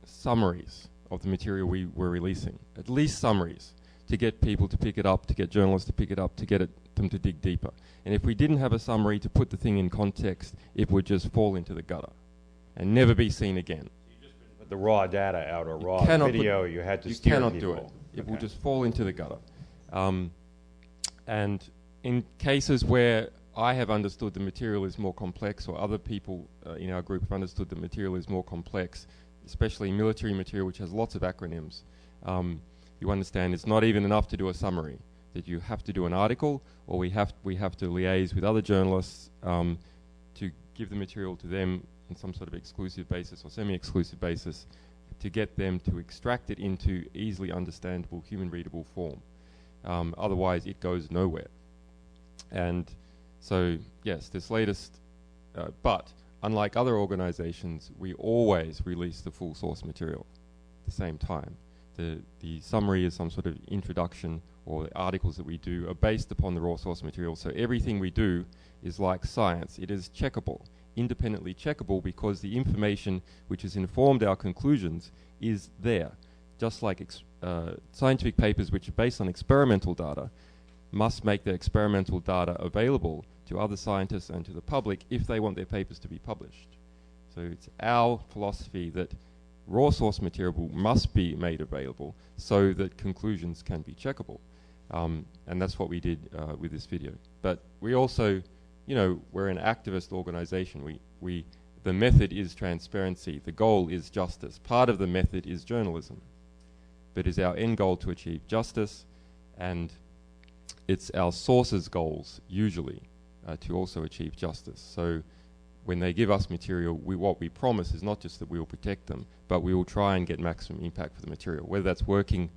summaries of the material we were releasing, at least summaries, to get people to pick it up, to get journalists to pick it up, to get them to dig deeper. And if we didn't have a summary to put the thing in context, it would just fall into the gutter and never be seen again. Put the raw data out or raw video, you had to steer people. You cannot do it. It will just fall into the gutter. And in cases where I have understood the material is more complex, or other people in our group have understood the material is more complex, especially military material which has lots of acronyms, you understand it's not even enough to do a summary, that you have to do an article, or we have to liaise with other journalists to give the material to them on some sort of exclusive basis or semi-exclusive basis to get them to extract it into easily understandable, human-readable form. Otherwise, it goes nowhere. And so, yes, this latest, but unlike other organizations, we always release the full source material at the same time. The summary is some sort of introduction, or the articles that we do are based upon the raw source material. So everything we do is like science. It is checkable, independently checkable, because the information which has informed our conclusions is there. Just like scientific papers which are based on experimental data must make their experimental data available to other scientists and to the public if they want their papers to be published. So it's our philosophy that raw source material must be made available so that conclusions can be checkable. And that's what we did with this video. But we also, we're an activist organization. The method is transparency. The goal is justice. Part of the method is journalism. But it's our end goal to achieve justice, and it's our sources' goals, usually, to also achieve justice. So when they give us material, what we promise is not just that we will protect them, but we will try and get maximum impact for the material, whether that's working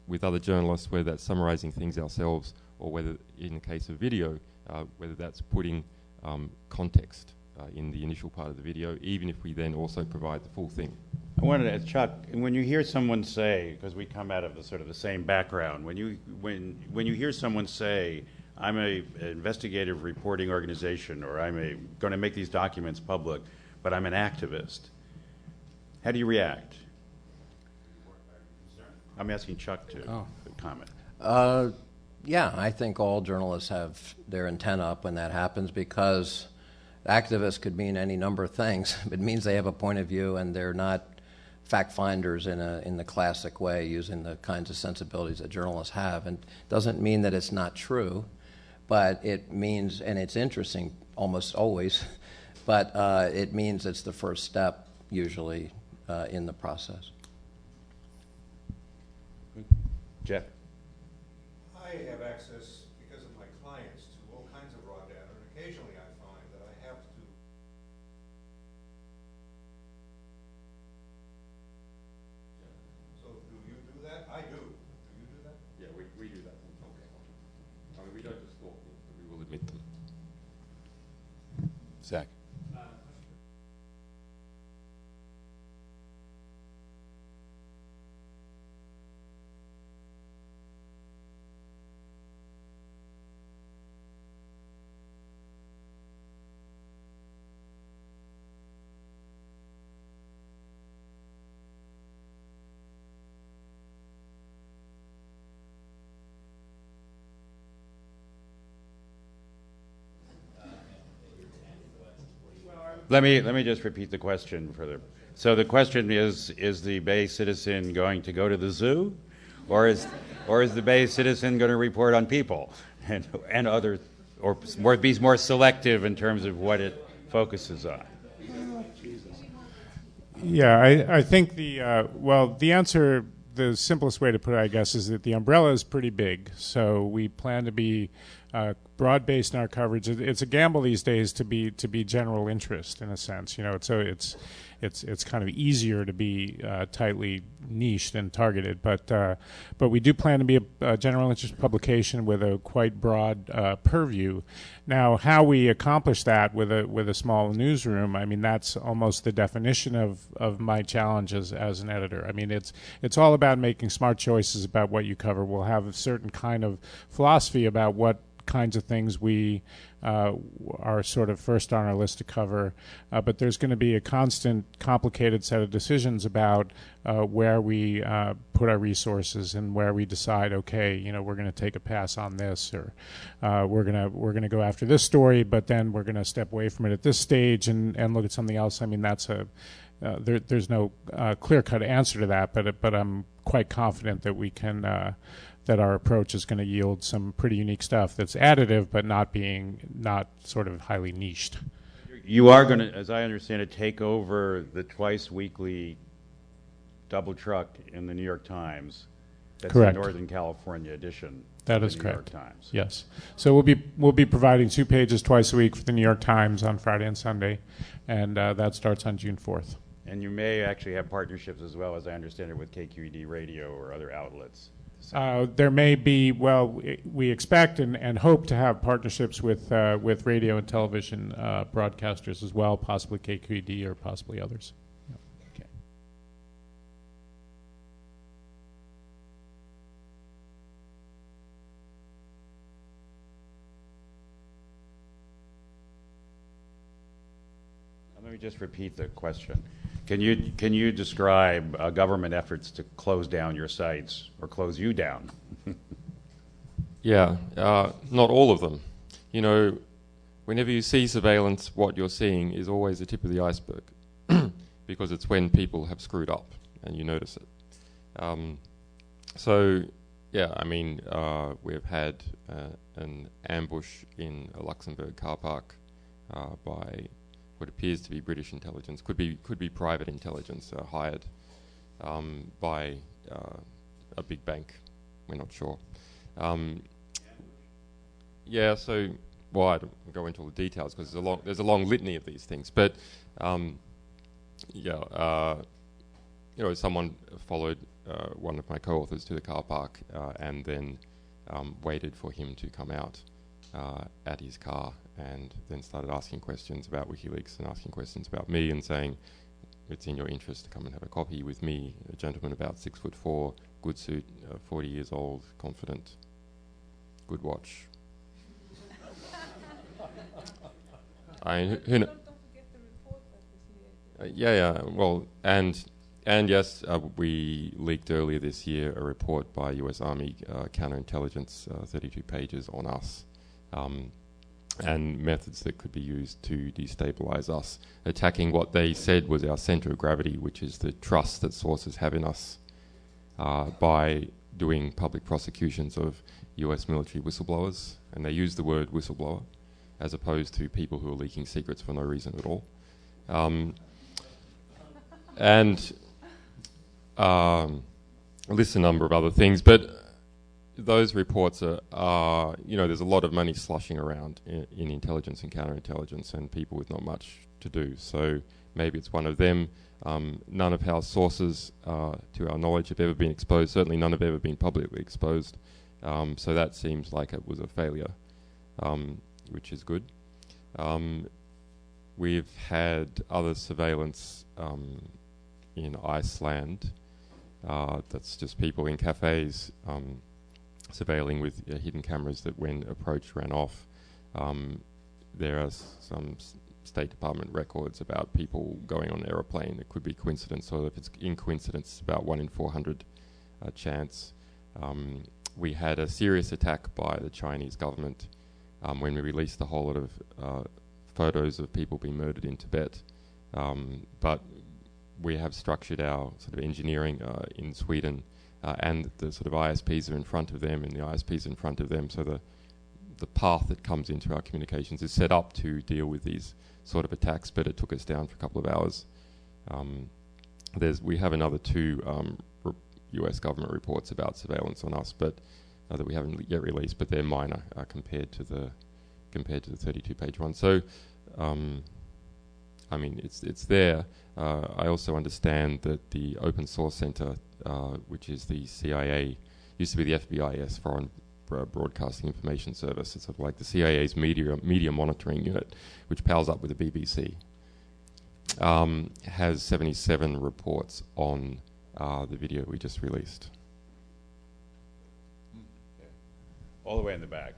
with other journalists, whether that's summarizing things ourselves, or whether, in the case of video, whether that's putting context in the initial part of the video, even if we then also provide the full thing. I wanted to ask Chuck, when you hear someone say, because we come out of the sort of the same background, when you hear someone say, I'm an investigative reporting organization, or I'm going to make these documents public, but I'm an activist, how do you react? I'm asking Chuck to comment. Yeah, I think all journalists have their antenna up when that happens, because activists could mean any number of things. It means they have a point of view and they're not fact finders in the classic way, using the kinds of sensibilities that journalists have. And it doesn't mean that it's not true, but it means, and it's interesting almost always, but it means it's the first step usually in the process. Jeff? I have access, because of my clients, to all kinds of raw data, and occasionally I find that I have to So do you do that? I do. Do you do that? Yeah, we do that. Okay. I mean, we don't just talk things, but we will admit them. Zach? Let me just repeat the question further. So the question is the Bay citizen going to go to the zoo, or is the Bay citizen going to report on people and other, or be more selective in terms of what it focuses on? Yeah, I think the answer, the simplest way to put it, I guess, is that the umbrella is pretty big. So we plan to be broad-based in our coverage. It's a gamble these days to be general interest, in a sense. So it's kind of easier to be tightly niched and targeted. But we do plan to be a general interest publication with a quite broad purview. Now, how we accomplish that with a small newsroom, I mean, that's almost the definition of my challenge as an editor. I mean, it's all about making smart choices about what you cover. We'll have a certain kind of philosophy about what kinds of things we are sort of first on our list to cover. But there's going to be a constant, complicated set of decisions about where we put our resources and where we decide, okay, you know, we're going to take a pass on this, or we're going to go after this story, but then we're going to step away from it at this stage and look at something else. I mean, that's there's no clear-cut answer to that, but I'm quite confident that we can that our approach is going to yield some pretty unique stuff that's additive, but not sort of highly niched. You are going to, as I understand it, take over the twice-weekly double truck in the New York Times. That's Correct. the Northern California edition. That of is the correct. New York Times. Yes. So we'll be providing 2 pages twice a week for the New York Times on Friday and Sunday, and that starts on June 4th. And you may actually have partnerships as well, as I understand it, with KQED Radio or other outlets. There may be, well, we expect and hope to have partnerships with radio and television broadcasters as well, possibly KQED or possibly others. Okay. Let me just repeat the question. Can you describe government efforts to close down your sites or close you down? Yeah, not all of them. You know, whenever you see surveillance, what you're seeing is always the tip of the iceberg because it's when people have screwed up and you notice it. So, yeah, I mean, we've had an ambush in a Luxembourg car park by what appears to be British intelligence, could be private intelligence hired by a big bank. We're not sure. Yeah, so, well, I don't go into all the details because there's a long litany of these things. But, yeah, you know, someone followed one of my co-authors to the car park and then waited for him to come out at his car and then started asking questions about WikiLeaks and asking questions about me and saying, it's in your interest to come and have a coffee with me, a gentleman about 6'4", good suit, 40 years old, confident, good watch. Yeah, well, and yes, we leaked earlier this year a report by US Army counterintelligence, 32 pages on us, and methods that could be used to destabilize us, attacking what they said was our center of gravity, which is the trust that sources have in us, by doing public prosecutions of US military whistleblowers, and they use the word whistleblower as opposed to people who are leaking secrets for no reason at all. And lists a number of other things, but those reports are, you know, there's a lot of money sloshing around in intelligence and counterintelligence and people with not much to do. So maybe it's one of them. None of our sources, to our knowledge, have ever been exposed. Certainly none have ever been publicly exposed. So that seems like it was a failure, which is good. We've had other surveillance in Iceland. That's just people in cafes surveilling with hidden cameras that, when approached, ran off. There are some State Department records about people going on an aeroplane. It could be coincidence, or if it's in coincidence, it's about 1 in 400 chance. We had a serious attack by the Chinese government when we released a whole lot of photos of people being murdered in Tibet. But we have structured our sort of engineering in Sweden, and the sort of ISPs are in front of them, and the ISPs are in front of them, so the path that comes into our communications is set up to deal with these sort of attacks, but it took us down for a couple of hours. We have another 2 US government reports about surveillance on us, but that we haven't yet released, but they're minor compared to the 32-page one. So, I mean, it's there. I also understand that the Open Source Center, which is the CIA, used to be the FBI's Foreign Broadcasting Information Service. It's sort of like the CIA's media monitoring unit, which pals up with the BBC. Has 77 reports on the video we just released. All the way in the back.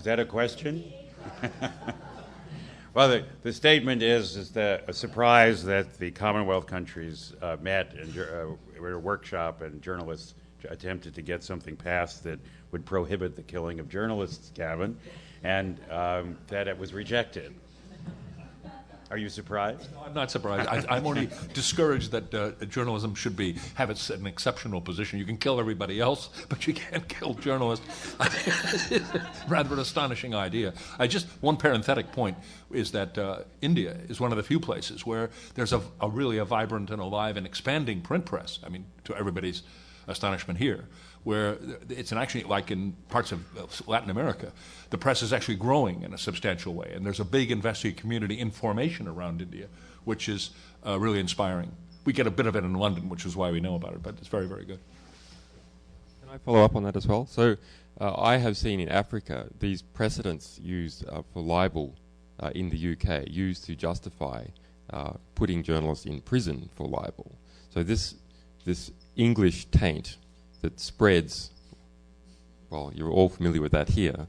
that a question? Well, the statement is that a surprise that the Commonwealth countries met and were at a workshop, and journalists attempted to get something passed that would prohibit the killing of journalists, Gavin, and that it was rejected. Are you surprised? No, I'm not surprised. I'm only discouraged that journalism should have an exceptional position. You can kill everybody else, but you can't kill journalists. It's rather an astonishing idea. One parenthetic point is that India is one of the few places where there's a really vibrant and alive and expanding print press. I mean, to everybody's astonishment here, where it's actually like in parts of Latin America, the press is actually growing in a substantial way, and there's a big investigative community in formation around India, which is really inspiring. We get a bit of it in London, which is why we know about it, but it's very, very good. Can I follow up on that as well? So I have seen in Africa these precedents used for libel in the UK, used to justify putting journalists in prison for libel. So this English taint that spreads, well, you're all familiar with that here.